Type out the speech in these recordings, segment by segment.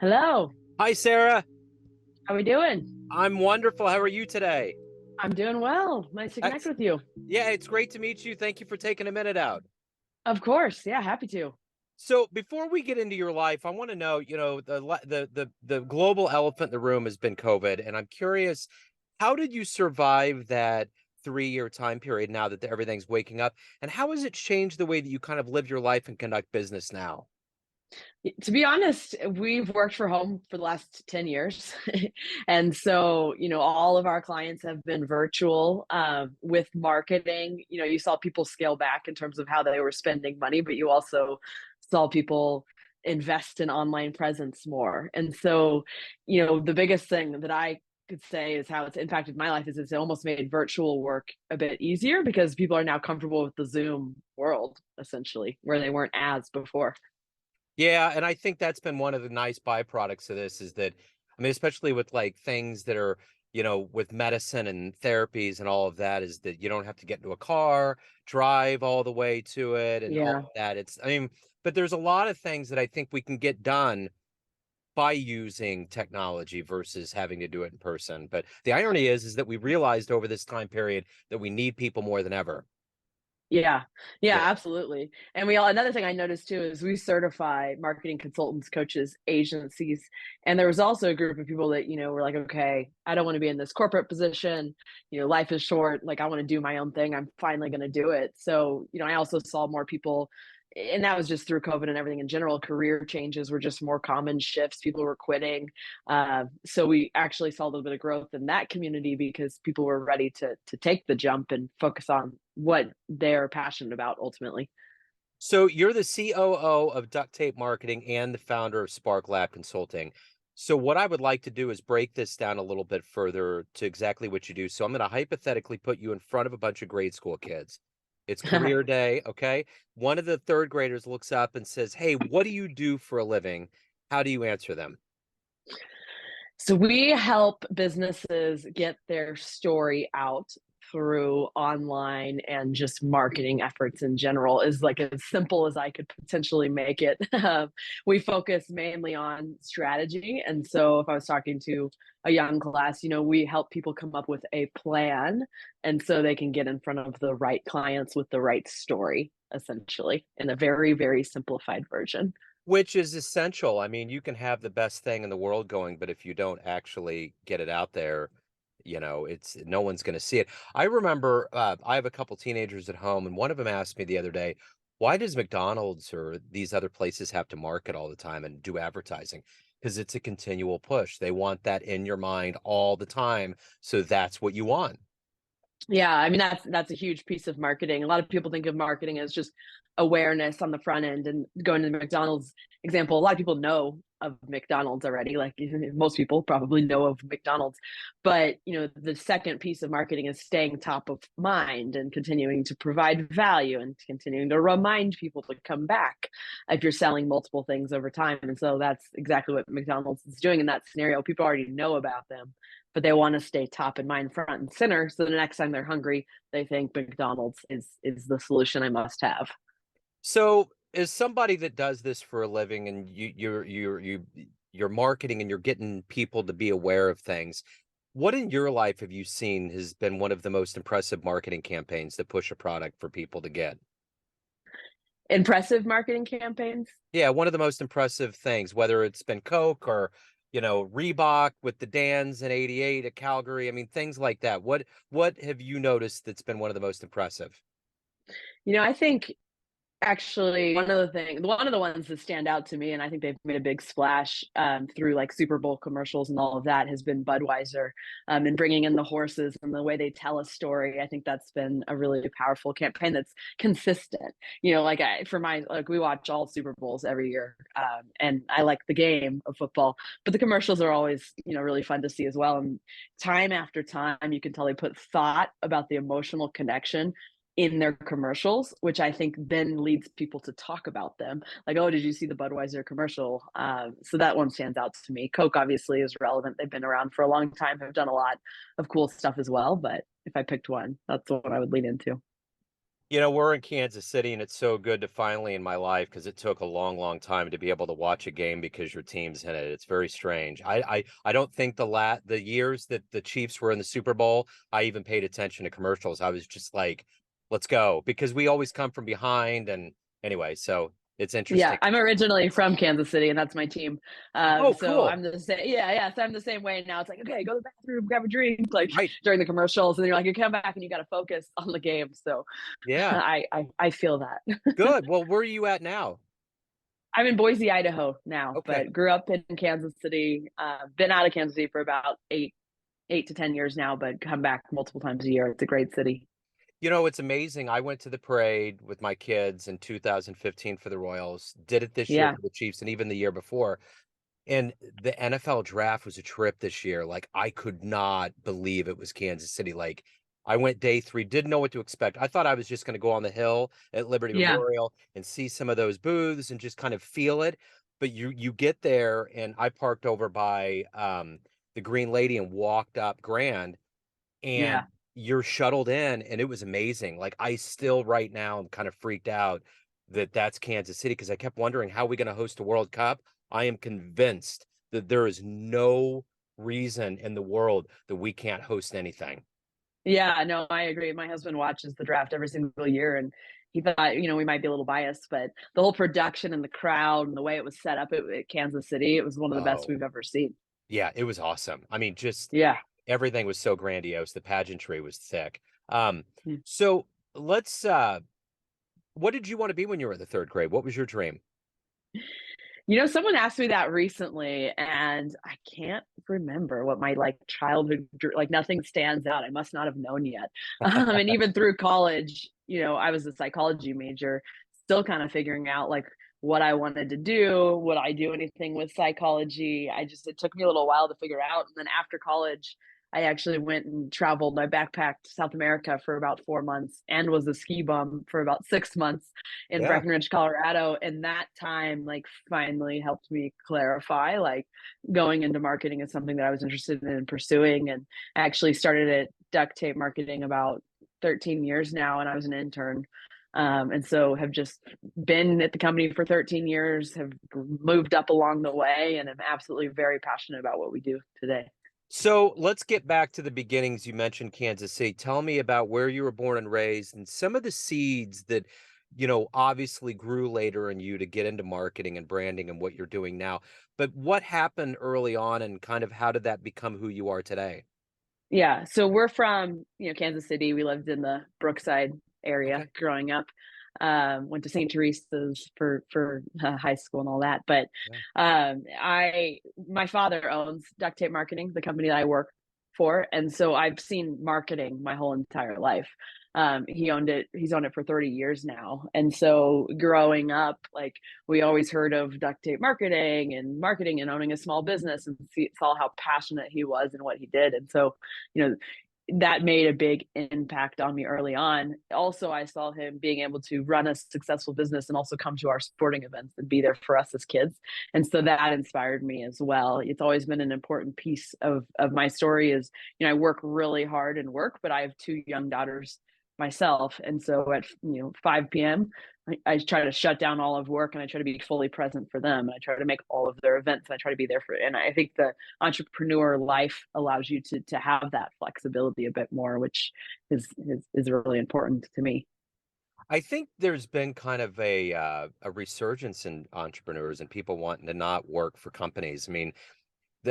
Hello. Hi, Sarah. How we doing? I'm wonderful. How are you today? I'm doing well. Nice to connect Ex- with you. yeah, it's great to meet you. Thank you for taking a minute out. Of course. Yeah, happy to. So, before we get into your life, I want to know, the global elephant in the room has been COVID, and I'm curious, how did you survive that 3-year time period now that everything's waking up, and how has it changed the way that you kind of live your life and conduct business now? To be honest, we've worked for home for the last 10 years. And so, all of our clients have been virtual with marketing. You saw people scale back in terms of how they were spending money, but you also saw people invest in online presence more. And so, the biggest thing that I could say is how it's impacted my life is it's almost made virtual work a bit easier because people are now comfortable with the Zoom world, essentially, where they weren't as before. Yeah, and I think that's been one of the nice byproducts of this is that, I mean, especially with like things that are, with medicine and therapies and all of that, is that you don't have to get into a car, drive all the way to it and all Yeah. of that. I mean, but there's a lot of things that I think we can get done by using technology versus having to do it in person. But the irony is that we realized over this time period that we need people more than ever. Yeah. Yeah, Yeah. absolutely. And we all another thing I noticed too is we certify marketing consultants, coaches, agencies. And there was also a group of people that, were like, okay, I don't want to be in this corporate position. Life is short. Like I want to do my own thing. I'm finally going to do it. So, I also saw more people and that was just through COVID and everything in general. Career changes were just more common shifts. People were quitting. So we actually saw a little bit of growth in that community because people were ready to take the jump and focus on what they're passionate about ultimately. So you're the COO of Duct Tape Marketing and the founder of Spark Lab Consulting. So what I would like to do is break this down a little bit further to exactly what you do. So I'm going to hypothetically put you in front of a bunch of grade school kids. It's career day, okay? One of the third graders looks up and says, "Hey, what do you do for a living?" How do you answer them? So we help businesses get their story out through online and just marketing efforts in general is like as simple as I could potentially make it. We focus mainly on strategy. And so if I was talking to a young class, we help people come up with a plan. And so they can get in front of the right clients with the right story, essentially, in a very, very simplified version. Which is essential. I mean, you can have the best thing in the world going, but if you don't actually get it out there, it's no one's going to see it. I remember I have a couple teenagers at home, and one of them asked me the other day, why does McDonald's or these other places have to market all the time and do advertising? Because it's a continual push. They want that in your mind all the time. So that's what you want. Yeah, I mean that's a huge piece of marketing. A lot of people think of marketing as just awareness on the front end and going to the McDonald's example. A lot of people know of McDonald's already. Like most people probably know of McDonald's. But, the second piece of marketing is staying top of mind and continuing to provide value and continuing to remind people to come back if you're selling multiple things over time. And so that's exactly what McDonald's is doing in that scenario. People already know about them, but they want to stay top in mind, front and center. So the next time they're hungry, they think McDonald's is the solution I must have. So, as somebody that does this for a living, and you're marketing and you're getting people to be aware of things, what in your life have you seen has been one of the most impressive marketing campaigns that push a product for people to get? Impressive marketing campaigns. Yeah, one of the most impressive things, whether it's been Coke or Reebok with the Dans in '88 at Calgary. I mean, things like that. What have you noticed that's been one of the most impressive? I think actually one of the ones that stand out to me, and I think they've made a big splash through like Super Bowl commercials and all of that, has been Budweiser and bringing in the horses and the way they tell a story. I think that's been a really powerful campaign that's consistent. Like we watch all Super Bowls every year, and I like the game of football, but the commercials are always really fun to see as well. And time after time, you can tell they put thought about the emotional connection in their commercials, which I think then leads people to talk about them. Like, oh, did you see the Budweiser commercial? So that one stands out to me. Coke obviously is relevant. They've been around for a long time, have done a lot of cool stuff as well. But if I picked one, that's the one I would lean into. We're in Kansas City, and it's so good to finally in my life because it took a long, long time to be able to watch a game because your team's in it. It's very strange. I don't think the years that the Chiefs were in the Super Bowl, I even paid attention to commercials. I was just like, let's go because we always come from behind. And anyway, so it's Yeah, interesting. I'm originally from Kansas City, and that's my team. Oh, So cool. I'm the same. Yeah, yeah. So I'm the same way now. It's like, okay, go to the bathroom, grab a drink, like Right. during the commercials, and then you're like, you come back and you got to focus on the game. So Yeah. I feel that. Good. Well, where are you at now? I'm in Boise, Idaho now, Okay. but grew up in Kansas City. Been out of Kansas City for about 8 to 10 years now, but come back multiple times a year. It's a great city. It's amazing. I went to the parade with my kids in 2015 for the Royals, did it this year Yeah, for the Chiefs, and even the year before. And the NFL draft was a trip this year. Like, I could not believe it was Kansas City. Like, I went day 3, didn't know what to expect. I thought I was just going to go on the hill at Liberty yeah, Memorial and see some of those booths and just kind of feel it. But you get there, and I parked over by the Green Lady and walked up Grand, and yeah. you're shuttled in, and it was amazing. Like, I still right now am kind of freaked out that that's Kansas City because I kept wondering how are we going to host a World Cup. I am convinced that there is no reason in the world that we can't host anything. Yeah, no, I agree. My husband watches the draft every single year, and he thought, we might be a little biased, but the whole production and the crowd and the way it was set up at Kansas City, it was one of the best Oh, we've ever seen. yeah, it was awesome. I mean, just Yeah. everything was so grandiose. The pageantry was thick. Yeah. So let's what did you want to be when you were in the third grade? What was your dream? Someone asked me that recently, and I can't remember what my like childhood like nothing stands out. I must not have known yet. And even through college, I was a psychology major, still kind of figuring out like what I wanted to do. Would I do anything with psychology? It took me a little while to figure out. And then after college, I actually went and traveled. I backpacked South America for about 4 months and was a ski bum for about 6 months in Yeah. Breckenridge, Colorado. And that time, like, finally helped me clarify, like, going into marketing is something that I was interested in pursuing. And I actually started at duct tape marketing about 13 years now, and I was an intern. And so have just been at the company for 13 years, have moved up along the way, and am absolutely very passionate about what we do today. So let's get back to the beginnings. You mentioned Kansas City. Tell me about where you were born and raised and some of the seeds that, obviously grew later in you to get into marketing and branding and what you're doing now. But what happened early on and kind of how did that become who you are today? Yeah, so we're from, Kansas City. We lived in the Brookside area Okay. growing up. Went to St. Teresa's for high school and all that. But Yeah. I my father owns Duct Tape Marketing, the company that I work for, and so I've seen marketing my whole entire life. He's owned it for 30 years now, and so growing up, like, we always heard of duct tape marketing and owning a small business, and saw how passionate he was and what he did. And so, you know, that made a big impact on me early on. Also, I saw him being able to run a successful business and also come to our sporting events and be there for us as kids. And so that inspired me as well. It's always been an important piece of my story is, I work really hard in work, but I have two young daughters myself. And so at 5 p.m., I try to shut down all of work and I try to be fully present for them. And I try to make all of their events and I try to be there for it. And I think the entrepreneur life allows you to have that flexibility a bit more, which is really important to me. I think there's been kind of a resurgence in entrepreneurs and people wanting to not work for companies. I mean,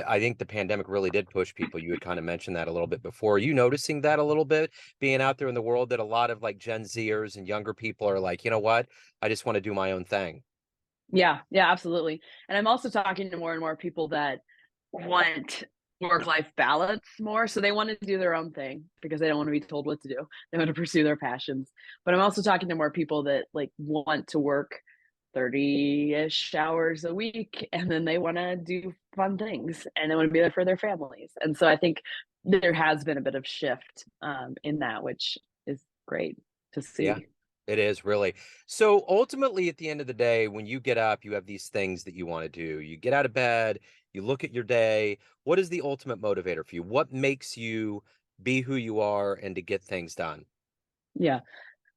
I think the pandemic really did push people. You had kind of mentioned that a little bit before. Are you noticing that a little bit, being out there in the world, that a lot of like Gen Zers and younger people are like, you know what? I just want to do my own thing. Yeah, yeah, absolutely. And I'm also talking to more and more people that want work-life balance more. So they want to do their own thing because they don't want to be told what to do. They want to pursue their passions. But I'm also talking to more people that like want to work 30-ish hours a week and then they want to do fun things and they want to be there for their families. And so I think there has been a bit of shift in that, which is great to Yeah, see. it is really. So ultimately, at the end of the day, when you get up, you have these things that you want to do. You get out of bed, you look at your day. What is the ultimate motivator for you? What makes you be who you are and to get things done? Yeah.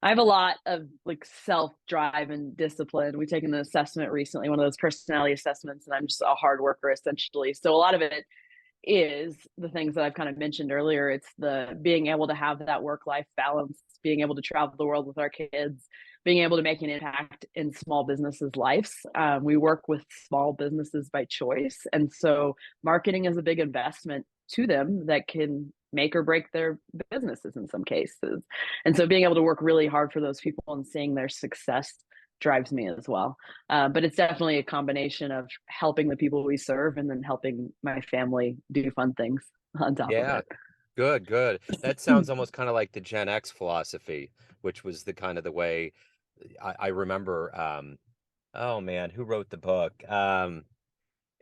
I have a lot of like self drive and discipline. We've taken an assessment recently, one of those personality assessments, and I'm just a hard worker essentially. So a lot of it is the things that I've kind of mentioned earlier. It's the being able to have that work life balance, being able to travel the world with our kids, being able to make an impact in small businesses' lives. We work with small businesses by choice. And so marketing is a big investment to them that can make or break their businesses in some cases. And so being able to work really hard for those people and seeing their success drives me as well. But it's definitely a combination of helping the people we serve and then helping my family do fun things on top of Yeah, it. good, good. That sounds almost kind of like the Gen X philosophy, which was the kind of the way I remember. Oh man, who wrote the book?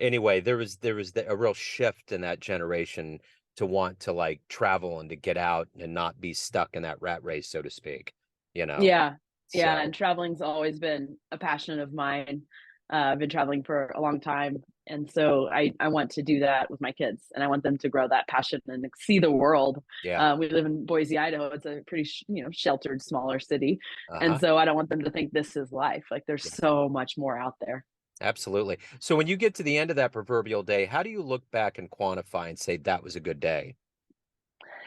Anyway, a real shift in that generation to want to like travel and to get out and not be stuck in that rat race, so to speak, you know. Yeah. Yeah, So and traveling's always been a passion of mine. I've been traveling for a long time, and so I want to do that with my kids, and I want them to grow that passion and see the world. yeah, We live in Boise, Idaho. It's a pretty, sheltered, smaller city, and uh-huh. so I don't want them to think this is life. Like there's Yeah, so much more out there. absolutely. So when you get to the end of that proverbial day, how do you look back and quantify and say that was a good day?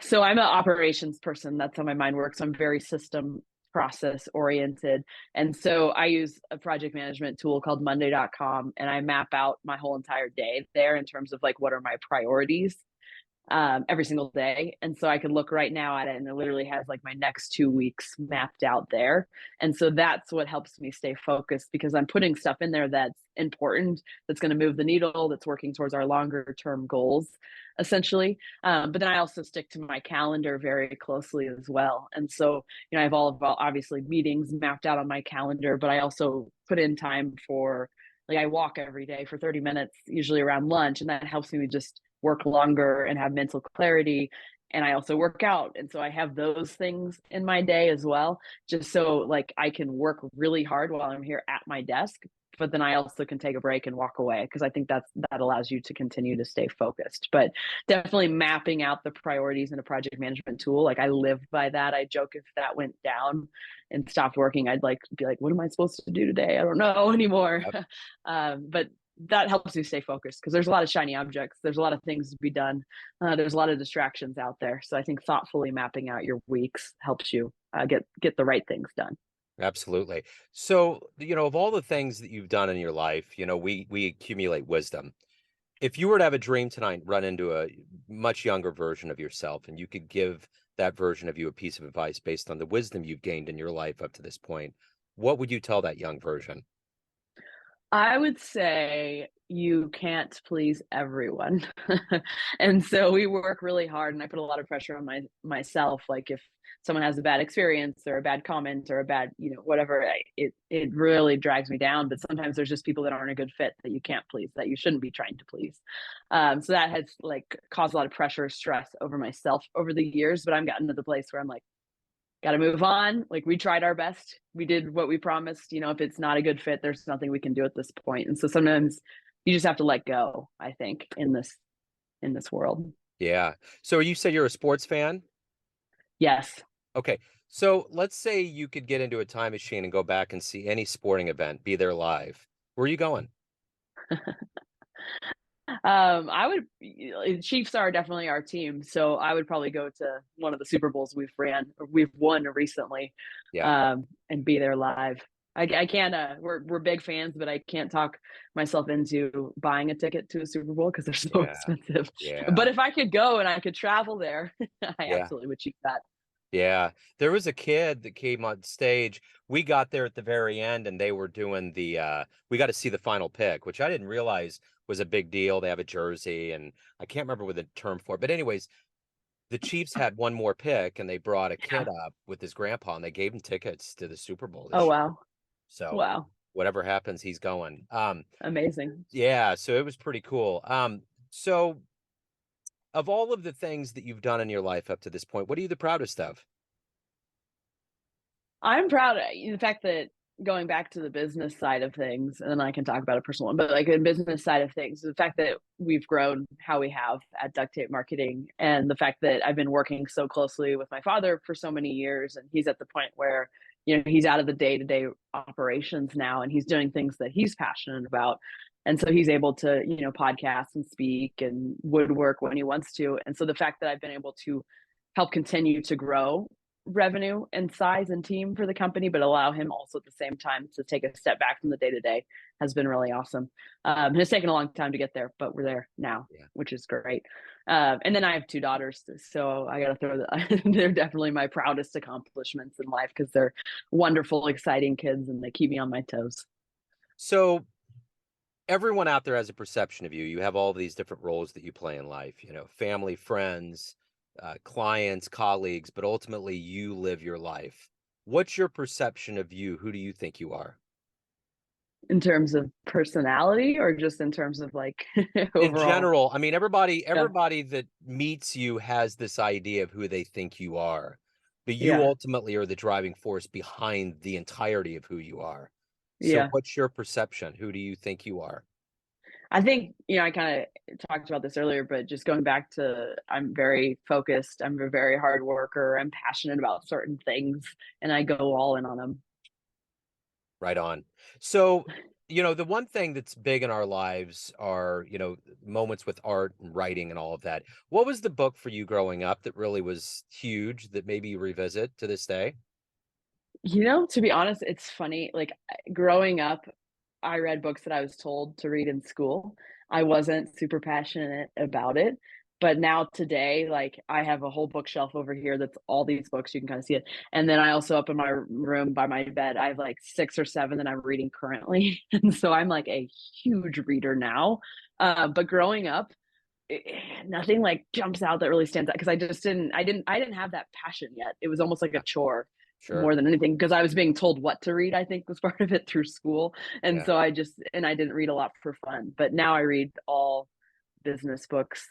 So I'm an operations person. That's how my mind works. I'm very system process oriented. And so I use a project management tool called Monday.com, and I map out my whole entire day there in terms of like what are my priorities every single day. And so I could look right now at it and it literally has like my next 2 weeks mapped out there. And so that's what helps me stay focused because I'm putting stuff in there that's important, that's going to move the needle, that's working towards our longer term goals, essentially. But then I also stick to my calendar very closely as well. And so, I have all of obviously meetings mapped out on my calendar, but I also put in time for like I walk every day for 30 minutes, usually around lunch, and that helps me just work longer and have mental clarity. And I also work out. And so I have those things in my day as well, just so like I can work really hard while I'm here at my desk. But then I also can take a break and walk away because I think that allows you to continue to stay focused. But definitely mapping out the priorities in a project management tool. Like I live by that. I joke if that went down and stopped working, I'd like be like, what am I supposed to do today? I don't know anymore. Yep. But that helps you stay focused because there's a lot of shiny objects. There's a lot of things to be done. There's a lot of distractions out there. So I think thoughtfully mapping out your weeks helps you get the right things done. Absolutely. So, of all the things that you've done in your life, we accumulate wisdom. If you were to have a dream tonight, run into a much younger version of yourself, and you could give that version of you a piece of advice based on the wisdom you've gained in your life up to this point, what would you tell that young version? I would say you can't please everyone. And so we work really hard and I put a lot of pressure on myself. Like if someone has a bad experience or a bad comment or a bad, whatever, it really drags me down. But sometimes there's just people that aren't a good fit that you can't please, that you shouldn't be trying to please. So that has like caused a lot of pressure, stress over myself over the years. But I'm gotten to the place where I'm like, got to move on. Like we tried our best. We did what we promised. If it's not a good fit, there's nothing we can do at this point. And so sometimes you just have to let go, I think, in this world. Yeah. So you said you're a sports fan? Yes. Okay. So let's say you could get into a time machine and go back and see any sporting event, be there live. Where are you going? I would Chiefs are definitely our team, so I would probably go to one of the Super Bowls we've won recently, Yeah. and be there live. I can't. We're big fans, but I can't talk myself into buying a ticket to a Super Bowl because they're so Yeah. expensive. Yeah. But if I could go and I could travel there, I Yeah. absolutely would choose that. Yeah, there was a kid that came on stage. We got there at the very end and they were doing we got to see the final pick, which I didn't realize was a big deal. They have a jersey and I can't remember what the term for it. But anyways, the Chiefs had one more pick and they brought a kid Yeah. up with his grandpa and they gave him tickets to the Super Bowl Oh this year. wow. So Wow. whatever happens, he's going. Amazing. Yeah, so it was pretty cool. So of all of the things that you've done in your life up to this point, what are you the proudest of? I'm proud of the fact that going back to the business side of things, and then I can talk about a personal one, but like the business side of things, the fact that we've grown how we have at Duct Tape Marketing, and the fact that I've been working so closely with my father for so many years, and he's at the point where he's out of the day-to-day operations now, and he's doing things that he's passionate about. And so he's able to, podcast and speak and woodwork when he wants to. And so the fact that I've been able to help continue to grow revenue and size and team for the company, but allow him also at the same time to take a step back from the day to day has been really awesome. It's taken a long time to get there, but we're there now, Yeah. which is great. And then I have two daughters, so I got to throw they're definitely my proudest accomplishments in life because they're wonderful, exciting kids, and they keep me on my toes. So everyone out there has a perception of you. You have all these different roles that you play in life, family, friends, clients, colleagues, but ultimately you live your life. What's your perception of you? Who do you think you are? In terms of personality, or just in terms of like In overall? general, I mean, everybody Yeah, everybody that meets you has this idea of who they think you are, but you yeah, ultimately are the driving force behind the entirety of who you are. So yeah. what's your perception? Who do you think you are? I think, I kind of talked about this earlier, but just going back to, I'm very focused. I'm a very hard worker. I'm passionate about certain things, and I go all in on them. Right on. So, the one thing that's big in our lives are, moments with art and writing and all of that. What was the book for you growing up that really was huge that maybe you revisit to this day? To be honest, it's funny. Like growing up, I read books that I was told to read in school. I wasn't super passionate about it. But now today, like I have a whole bookshelf over here that's all these books. You can kind of see it. And then I also up in my room by my bed, I have like six or seven that I'm reading currently. And so I'm like a huge reader now. But growing up, nothing like jumps out that really stands out because I didn't have that passion yet. It was almost like a Yeah, chore sure. more than anything because I was being told what to read. I think was part of it through school, and Yeah. so I didn't read a lot for fun. But now I read all business books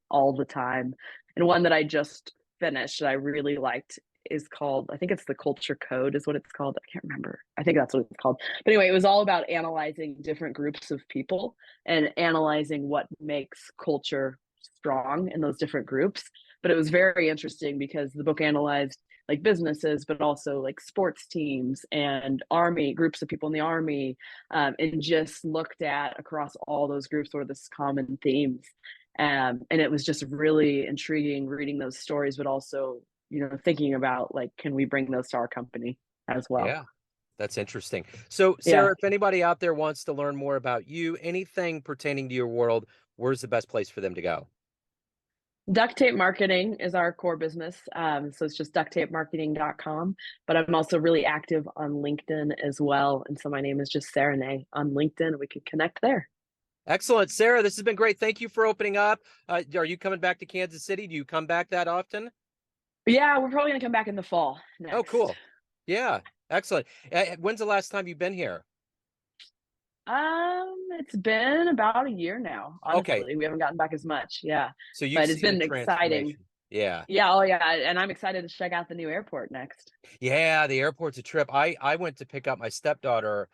all the time, and one that I just finished that I really liked is called, I think it's The Culture Code is what it's called. I can't remember. I think that's what it's called. But anyway, it was all about analyzing different groups of people and analyzing what makes culture strong in those different groups. But it was very interesting because the book analyzed like businesses, but also like sports teams and army groups of people in the army, and just looked at across all those groups what are the common themes. And it was just really intriguing reading those stories, but also thinking about like, can we bring those to our company as well? Yeah. That's interesting. So, Yeah. Sara, if anybody out there wants to learn more about you, anything pertaining to your world, where's the best place for them to go? Duct tape marketing is our core business. So it's just ducttapemarketing.com. But I'm also really active on LinkedIn as well. And so my name is just Sara Nay on LinkedIn. We can connect there. Excellent. Sara, this has been great. Thank you for opening up. Are you coming back to Kansas City? Do you come back that often? Yeah, we're probably going to come back in the fall Oh, next. cool. Yeah, excellent. When's the last time you've been here? It's been about a year now. Okay, Honestly, we haven't gotten back as much. Yeah, so you've but it's seen the been exciting. transformation. Yeah. Yeah. Oh, yeah. And I'm excited to check out the new airport next. Yeah, the airport's a trip. I went to pick up my stepdaughter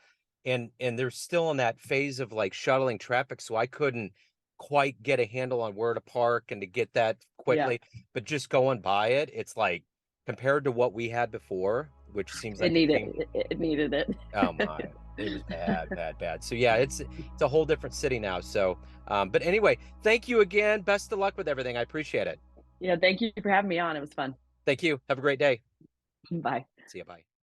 and they're still in that phase of like shuttling traffic, so I couldn't quite get a handle on where to park and to get that Yeah, quickly. But just going by it, it's like compared to what we had before, which seems it like a needed pain. it needed it. Oh my, it was bad, bad, bad. So yeah, it's a whole different city now. So but anyway, thank you again. Best of luck with everything. I appreciate it. Yeah. Thank you for having me on. It was fun. Thank you. Have a great day. Bye. See you. Bye.